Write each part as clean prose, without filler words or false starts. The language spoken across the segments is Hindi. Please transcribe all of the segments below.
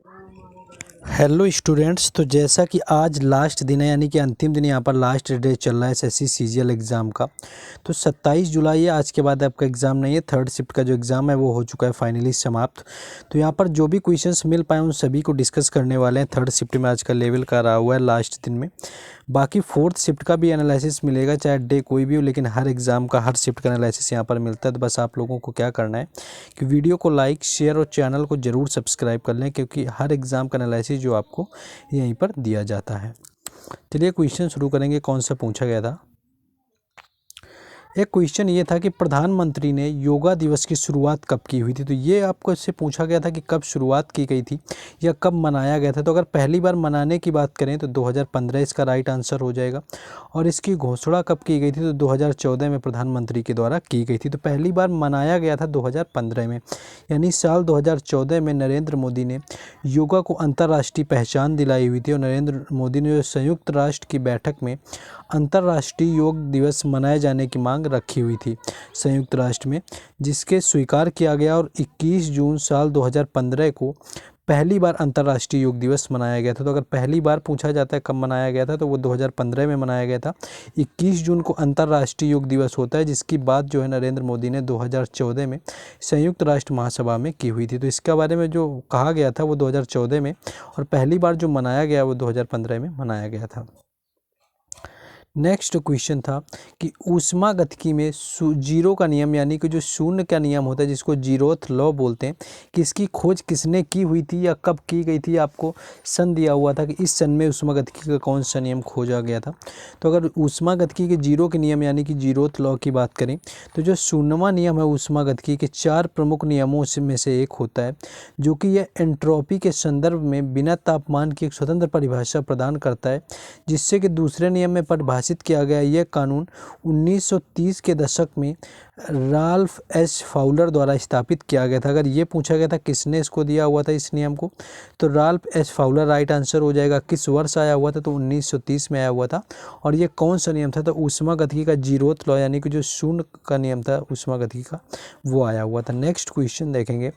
Hello students. तो जैसा कि आज लास्ट दिन है, यानी कि अंतिम दिन, यहाँ पर लास्ट डे चल रहा है एसएससी सीजीएल एग्ज़ाम का। तो 27 जुलाई है, आज के बाद आपका एग्ज़ाम नहीं है। थर्ड शिफ्ट का जो एग्ज़ाम है वो हो चुका है फाइनली समाप्त। तो यहाँ पर जो भी क्वेश्चंस मिल पाए उन सभी को डिस्कस करने वाले हैं। थर्ड शिफ्ट में आज का लेवल का रहा हुआ है लास्ट दिन में। बाकी फोर्थ शिफ्ट का भी एनालिसिस मिलेगा, चाहे डे कोई भी हो, लेकिन हर एग्ज़ाम का हर शिफ्ट का एनालिसिस यहाँ पर मिलता है। तो बस आप लोगों को क्या करना है कि वीडियो को लाइक, शेयर और चैनल को ज़रूर सब्सक्राइब कर लें, क्योंकि हर एग्ज़ाम का एनालिसिस जो आपको यहीं पर दिया जाता है। चलिए क्वेश्चन शुरू करेंगे। कौन सा पूछा गया था? एक क्वेश्चन ये था कि प्रधानमंत्री ने योगा दिवस की शुरुआत कब की हुई थी। तो ये आपको इससे पूछा गया था कि कब शुरुआत की गई थी या कब मनाया गया था। तो अगर पहली बार मनाने की बात करें तो 2015 इसका राइट आंसर हो जाएगा। और इसकी घोषणा कब की गई थी? तो 2014 में प्रधानमंत्री के द्वारा की गई थी। तो पहली बार मनाया गया था 2015 में, यानी साल 2014 में नरेंद्र मोदी ने योगा को अंतर्राष्ट्रीय पहचान दिलाई हुई थी। और नरेंद्र मोदी ने जो संयुक्त राष्ट्र की बैठक में अंतर्राष्ट्रीय योग दिवस मनाए जाने की मांग रखी हुई थी संयुक्त राष्ट्र में, जिसके स्वीकार किया गया। और 21 जून साल 2015 को पहली बार अंतर्राष्ट्रीय योग दिवस मनाया गया था। तो अगर पहली बार पूछा जाता है कब मनाया गया था, तो वो 2015 में मनाया गया था। 21 जून को अंतर्राष्ट्रीय योग दिवस होता है, जिसकी बात जो है नरेंद्र मोदी ने 2014 में संयुक्त राष्ट्र महासभा में की हुई थी। तो इसके बारे में जो कहा गया था वो 2014 में, और पहली बार जो मनाया गया वो 2015 में मनाया गया था। नेक्स्ट क्वेश्चन था कि ऊष्मागतिकी में जीरो का नियम, यानी कि जो शून्य का नियम होता है, जिसको जीरोथ लॉ बोलते हैं, कि इसकी खोज किसने की हुई थी या कब की गई थी। आपको सन दिया हुआ था कि इस सन में ऊष्मागतिकी का कौन सा नियम खोजा गया था। तो अगर ऊष्मागतिकी के जीरो के नियम यानी कि जीरोथ लॉ की बात करें, तो जो शून्यवां नियम है ऊष्मागतिकी के 4 प्रमुख नियमों में से एक होता है, जो कि यह एंट्रोपी के संदर्भ में बिना तापमान की एक स्वतंत्र परिभाषा प्रदान करता है, जिससे कि दूसरे नियम में परिभाषित किया गया। यह कानून 1930 के दशक में राल्फ एस फाउलर द्वारा स्थापित किया गया था। अगर ये पूछा गया था किसने इसको दिया हुआ था इस नियम को, तो Ralph S Fowler right answer हो जाएगा। किस वर्ष आया हुआ था? तो 1930 में आया हुआ था। और ये कौन सा नियम था? तो ऊष्मागतिकी का जीरोथ लॉ, यानी कि जो शून्य का नियम था ऊष्मागतिकी का, वो आया हुआ था। नेक्स्ट क्वेश्चन देखेंगे।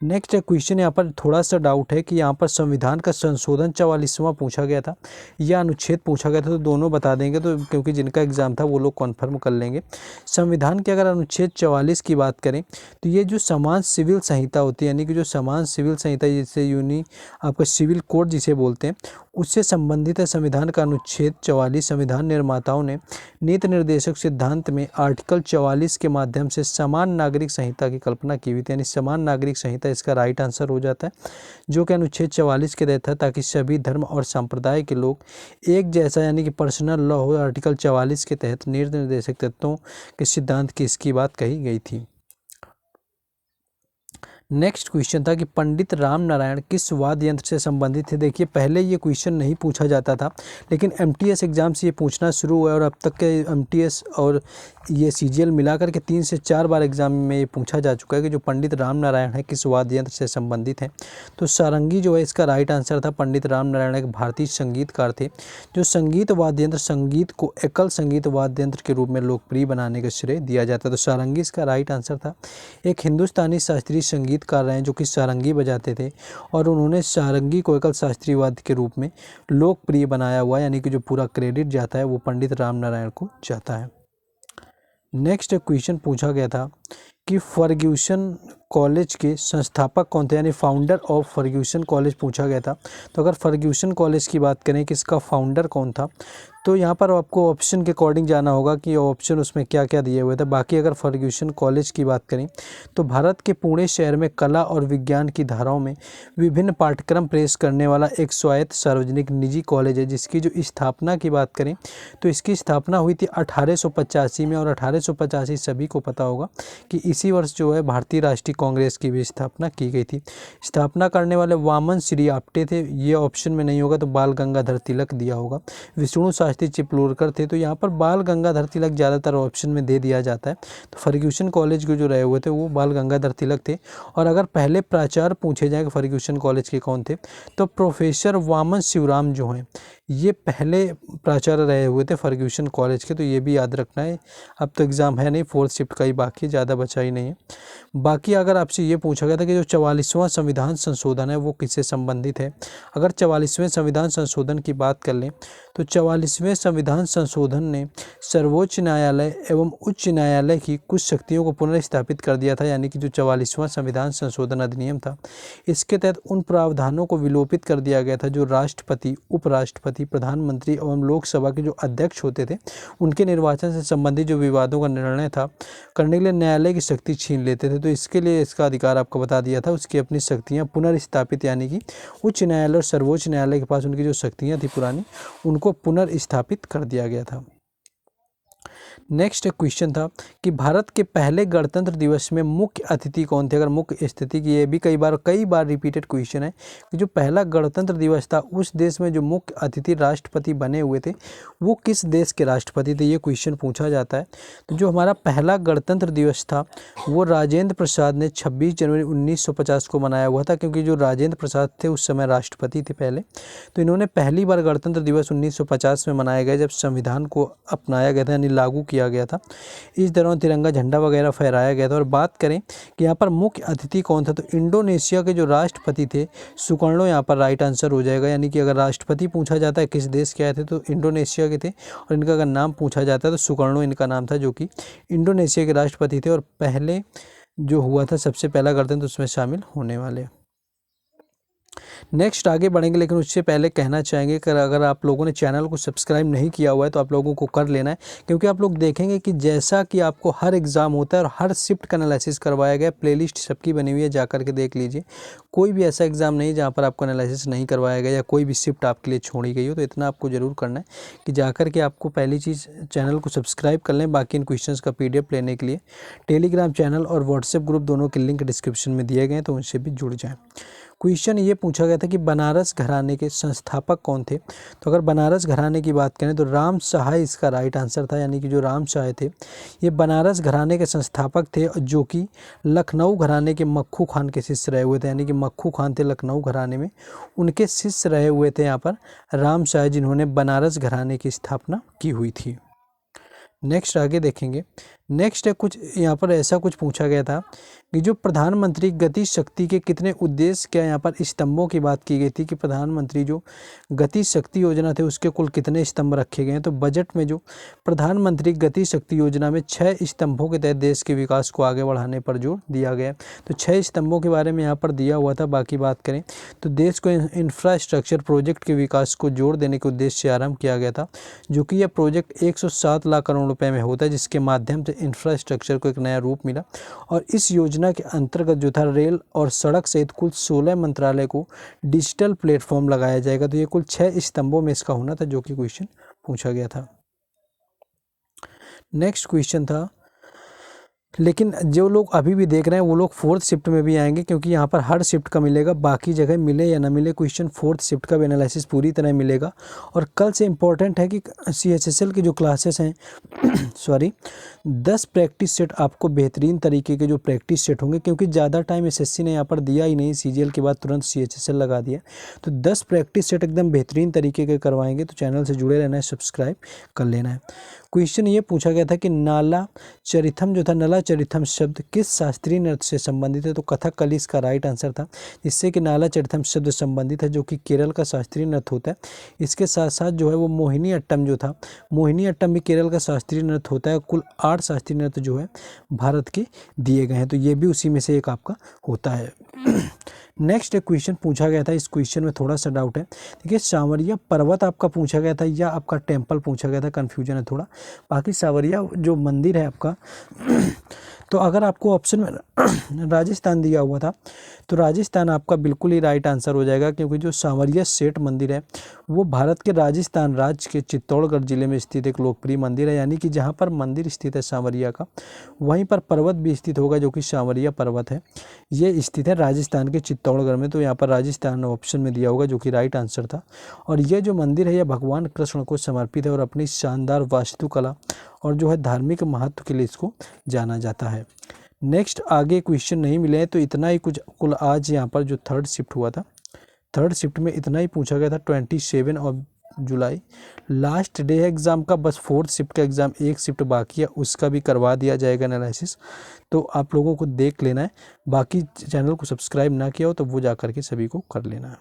नेक्स्ट क्वेश्चन यहाँ पर थोड़ा सा डाउट है कि यहाँ पर संविधान का संशोधन 44वां पूछा गया था या अनुच्छेद पूछा गया था। तो दोनों बता देंगे, तो क्योंकि जिनका एग्जाम था वो लोग कन्फर्म कर लेंगे। संविधान के अगर अनुच्छेद 44 की बात करें, तो ये जो समान सिविल संहिता होती है, यानी कि जो समान सिविल संहिता, जिसे आपका सिविल कोड जिसे बोलते हैं, उससे संबंधित है संविधान का अनुच्छेद 44। संविधान निर्माताओं ने नीति निर्देशक सिद्धांत में आर्टिकल 44 के माध्यम से समान नागरिक संहिता की कल्पना की हुई थी, यानी समान नागरिक संहिता इसका राइट आंसर हो जाता है, जो कि अनुच्छेद 44 के तहत है, ताकि सभी धर्म और संप्रदाय के लोग एक जैसा, यानी कि पर्सनल लॉ हो। आर्टिकल 44 के तहत नीति निर्देशक तत्वों के सिद्धांत की इसकी बात कही गई थी। नेक्स्ट क्वेश्चन था कि पंडित राम नारायण किस वाद्य यंत्र से संबंधित थे। देखिए, पहले ये क्वेश्चन नहीं पूछा जाता था, लेकिन एमटीएस एग्जाम से ये पूछना शुरू हुआ है। और अब तक के एमटीएस और ये सीजीएल मिलाकर के 3 से 4 बार एग्जाम में ये पूछा जा चुका है कि जो पंडित राम नारायण है किस वाद्य यंत्र से संबंधित हैं। तो सारंगी जो है इसका राइट आंसर था। पंडित राम नारायण एक भारतीय संगीतकार थे, जो संगीत वाद्य यंत्र, संगीत को एकल संगीत वाद्य यंत्र के रूप में लोकप्रिय बनाने का श्रेय दिया जाता है। तो सारंगी इसका राइट आंसर था। एक हिंदुस्तानी शास्त्रीय संगीतकार रहे हैं जो कि सारंगी बजाते थे, और उन्होंने सारंगी को एकल शास्त्रीय वाद्य के रूप में लोकप्रिय बनाया हुआ है, यानी कि जो पूरा क्रेडिट जाता है वो पंडित राम नारायण को जाता है। नेक्स्ट क्वेश्चन पूछा गया था कि फर्ग्यूसन कॉलेज के संस्थापक कौन थे, यानी फाउंडर ऑफ फर्ग्यूसन कॉलेज पूछा गया था। तो अगर फर्ग्यूसन कॉलेज की बात करें कि इसका फाउंडर कौन था, तो यहाँ पर आपको ऑप्शन के अकॉर्डिंग जाना होगा कि ऑप्शन उसमें क्या क्या दिए हुए थे। बाकी अगर फर्ग्यूसन कॉलेज की बात करें तो भारत के पुणे शहर में कला और विज्ञान की धाराओं में विभिन्न पाठ्यक्रम पेश करने वाला एक स्वायत्त सार्वजनिक निजी कॉलेज है, जिसकी जो स्थापना की बात करें तो इसकी स्थापना हुई थी 1885 में। और 1885 सभी को पता होगा कि इसी वर्ष जो है भारतीय राष्ट्रीय कांग्रेस की भी स्थापना की गई थी। स्थापना करने वाले वामन श्री आप्टे थे, ये ऑप्शन में नहीं होगा, तो बाल गंगाधर तिलक दिया होगा। विष्णु शास्त्री चिपलूरकर थे, तो यहाँ पर बाल गंगाधर तिलक ज़्यादातर ऑप्शन में दे दिया जाता है। तो फर्ग्यूसन कॉलेज के जो रहे हुए थे वो बाल गंगाधर तिलक थे। और अगर पहले प्राचार्य पूछे जाए कि फर्ग्यूसन कॉलेज के कौन थे, तो प्रोफेसर वामन शिवराम जो हैं ये पहले प्राचार्य रहे हुए थे फर्ग्यूसन कॉलेज के, तो ये भी याद रखना है। अब तो एग्ज़ाम है नहीं, 4th शिफ्ट का ही बाकी, ज़्यादा बचा ही नहीं है। बाकी अगर आपसे ये पूछा गया था कि जो 44वां संविधान संशोधन है वो किससे संबंधित है। अगर 44वें संविधान संशोधन की बात कर लें तो 44वें संविधान संशोधन ने सर्वोच्च न्यायालय एवं उच्च न्यायालय की कुछ शक्तियों को पुनर्स्थापित कर दिया था। यानी कि जो 44वां संविधान संशोधन अधिनियम था, इसके तहत उन प्रावधानों को विलोपित कर दिया गया था जो राष्ट्रपति, उपराष्ट्रपति, प्रधानमंत्री एवं लोकसभा के जो अध्यक्ष होते थे उनके निर्वाचन से संबंधित जो विवादों का निर्णय था करने के लिए न्यायालय की शक्ति छीन लेते थे। तो इसके लिए इसका अधिकार आपको बता दिया था, उसकी अपनी शक्तियाँ पुनर्स्थापित, यानी कि उच्च न्यायालय और सर्वोच्च न्यायालय के पास उनकी जो शक्तियाँ थी पुरानी, उनको पुनर्स्थापित कर दिया गया था। नेक्स्ट क्वेश्चन था कि भारत के पहले गणतंत्र दिवस में मुख्य अतिथि कौन थे। अगर मुख्य अतिथि की, ये भी कई बार रिपीटेड क्वेश्चन है कि जो पहला गणतंत्र दिवस था उस देश में जो मुख्य अतिथि राष्ट्रपति बने हुए थे वो किस देश के राष्ट्रपति थे, ये क्वेश्चन पूछा जाता है। तो जो हमारा पहला गणतंत्र दिवस था वो राजेंद्र प्रसाद ने 26 जनवरी 1950 को मनाया हुआ था, क्योंकि जो राजेंद्र प्रसाद थे उस समय राष्ट्रपति थे पहले। तो इन्होंने पहली बार गणतंत्र दिवस 1950 में मनाया गया जब संविधान को अपनाया गया था, यानी लागू किया गया था। इस दौरान तिरंगा झंडा वगैरह फहराया गया था। और बात करें कि यहाँ पर मुख्य अतिथि कौन था, तो इंडोनेशिया के जो राष्ट्रपति थे सुकर्णो यहाँ पर राइट आंसर हो जाएगा। यानी कि अगर राष्ट्रपति पूछा जाता है किस देश के आए थे तो इंडोनेशिया के थे, और इनका अगर नाम पूछा जाता है तो सुकर्णो इनका नाम था, जो कि इंडोनेशिया के राष्ट्रपति थे और पहले जो हुआ था सबसे पहला गणतंत्र उसमें शामिल होने वाले। नेक्स्ट आगे बढ़ेंगे, लेकिन उससे पहले कहना चाहेंगे कि अगर आप लोगों ने चैनल को सब्सक्राइब नहीं किया हुआ है तो आप लोगों को कर लेना है, क्योंकि आप लोग देखेंगे कि जैसा कि आपको हर एग्ज़ाम होता है और हर शिफ्ट का एनालिसिस करवाया गया, प्लेलिस्ट सबकी बनी हुई है, जा कर के देख लीजिए। कोई भी ऐसा एग्ज़ाम नहीं जहाँ पर आपको एनालिसिस नहीं करवाया गया या कोई भी शिफ्ट आपके लिए छोड़ी गई हो। तो इतना आपको ज़रूर करना है कि जा कर के आपको पहली चीज़ चैनल को सब्सक्राइब कर लें। बाकी इन क्वेश्चंस का PDF लेने के लिए टेलीग्राम चैनल और व्हाट्सएप ग्रुप दोनों के लिंक डिस्क्रिप्शन में दिए गए हैं, तो उनसे भी जुड़ जाएँ। क्वेश्चन ये पूछा गया था कि बनारस घराने के संस्थापक कौन थे। तो अगर बनारस घराने की बात करें तो राम सहाय इसका राइट आंसर था। यानी कि जो राम सहाय थे ये बनारस घराने के संस्थापक थे, जो कि लखनऊ घराने के मक्खू खान के शिष्य रहे हुए थे। यानी कि मक्खू खान थे लखनऊ घराने में, उनके शिष्य रहे हुए थे यहाँ पर राम सहाय, जिन्होंने बनारस घराने की स्थापना की हुई थी। नेक्स्ट आगे देखेंगे। नेक्स्ट है कुछ यहाँ पर ऐसा कुछ पूछा गया था कि जो प्रधानमंत्री गति शक्ति के कितने उद्देश्य, क्या यहाँ पर स्तंभों की बात की गई थी कि प्रधानमंत्री जो गति शक्ति योजना थे उसके कुल कितने स्तंभ रखे गए हैं। तो बजट में जो प्रधानमंत्री गति शक्ति योजना में 6 स्तंभों के तहत देश के विकास को आगे बढ़ाने पर जोर दिया गया। तो 6 स्तंभों के बारे में यहाँ पर दिया हुआ था। बाकी बात करें तो देश को इंफ्रास्ट्रक्चर प्रोजेक्ट के विकास को जोर देने के उद्देश्य से आरंभ किया गया था, जो कि यह प्रोजेक्ट 107 लाख करोड़ रुपए में होता है, जिसके माध्यम से इंफ्रास्ट्रक्चर को एक नया रूप मिला। और इस योजना के अंतर्गत जो था रेल और सड़क सहित कुल 16 मंत्रालय को डिजिटल प्लेटफॉर्म लगाया जाएगा। तो ये कुल 6 स्तंभों में इसका होना था, जो कि क्वेश्चन पूछा गया था। नेक्स्ट क्वेश्चन था, लेकिन जो लोग अभी भी देख रहे हैं वो लोग 4th शिफ्ट में भी आएंगे, क्योंकि यहाँ पर हर शिफ्ट का मिलेगा, बाकी जगह मिले या ना मिले क्वेश्चन 4th शिफ्ट का भी एनालिसिस पूरी तरह मिलेगा। और कल से इम्पोर्टेंट है कि CHSL की जो क्लासेस हैं 10 प्रैक्टिस सेट आपको बेहतरीन तरीके के जो प्रैक्टिस सेट होंगे, क्योंकि ज़्यादा टाइम SSC ने यहाँ पर दिया ही नहीं, CGL के बाद तुरंत CHSL लगा दिया। तो 10 प्रैक्टिस सेट एकदम बेहतरीन तरीके के करवाएंगे, तो चैनल से जुड़े रहना है, सब्सक्राइब कर लेना है। क्वेश्चन ये पूछा गया था कि नाला चरिथम जो था, नला चरिथम शब्द किस शास्त्रीय नृत्य से संबंधित है। तो कथकली इसका राइट आंसर था, जिससे कि नाला चरिथम शब्द संबंधित है, जो कि केरल का शास्त्रीय नृत्य होता है। इसके साथ साथ जो है वो मोहिनी अट्टम जो था, मोहिनी अट्टम भी केरल का शास्त्रीय नृत्य होता है। कुल 8 शास्त्रीय नृत्य जो है भारत के दिए गए हैं, तो ये भी उसी में से एक आपका होता है। नेक्स्ट एक क्वेश्चन पूछा गया था, इस क्वेश्चन में थोड़ा सा डाउट है। देखिए सांवरिया पर्वत आपका पूछा गया था या आपका टेम्पल पूछा गया था, कन्फ्यूजन है थोड़ा। बाकी सांवरिया जो मंदिर है आपका तो अगर आपको ऑप्शन में राजस्थान दिया हुआ था तो राजस्थान आपका बिल्कुल ही राइट आंसर हो जाएगा, क्योंकि जो सांवरिया सेठ मंदिर है वो भारत के राजस्थान राज्य के चित्तौड़गढ़ जिले में स्थित एक लोकप्रिय मंदिर है। यानी कि जहाँ पर मंदिर स्थित है सांवरिया का, वहीं पर पर्वत भी स्थित होगा, जो कि सांवरिया पर्वत है। ये स्थित है राजस्थान के चित्तौड़गढ़ में, तो यहाँ पर राजस्थान ऑप्शन में दिया होगा, जो कि राइट आंसर था। और ये जो मंदिर है यह भगवान कृष्ण को समर्पित है और अपनी शानदार वास्तुकला और जो है धार्मिक महत्व के लिए इसको जाना जाता है। नेक्स्ट आगे क्वेश्चन नहीं मिले हैं, तो इतना ही कुछ कुल आज यहाँ पर जो 3rd शिफ्ट हुआ था, 3rd शिफ्ट में इतना ही पूछा गया था। 27 और जुलाई लास्ट डे है एग्ज़ाम का, बस 4th शिफ्ट का एग्ज़ाम, एक शिफ्ट बाकी है, उसका भी करवा दिया जाएगा एनालिसिस। तो आप लोगों को देख लेना है, बाकी चैनल को सब्सक्राइब ना किया हो तो वो जा कर के सभी को कर लेना है।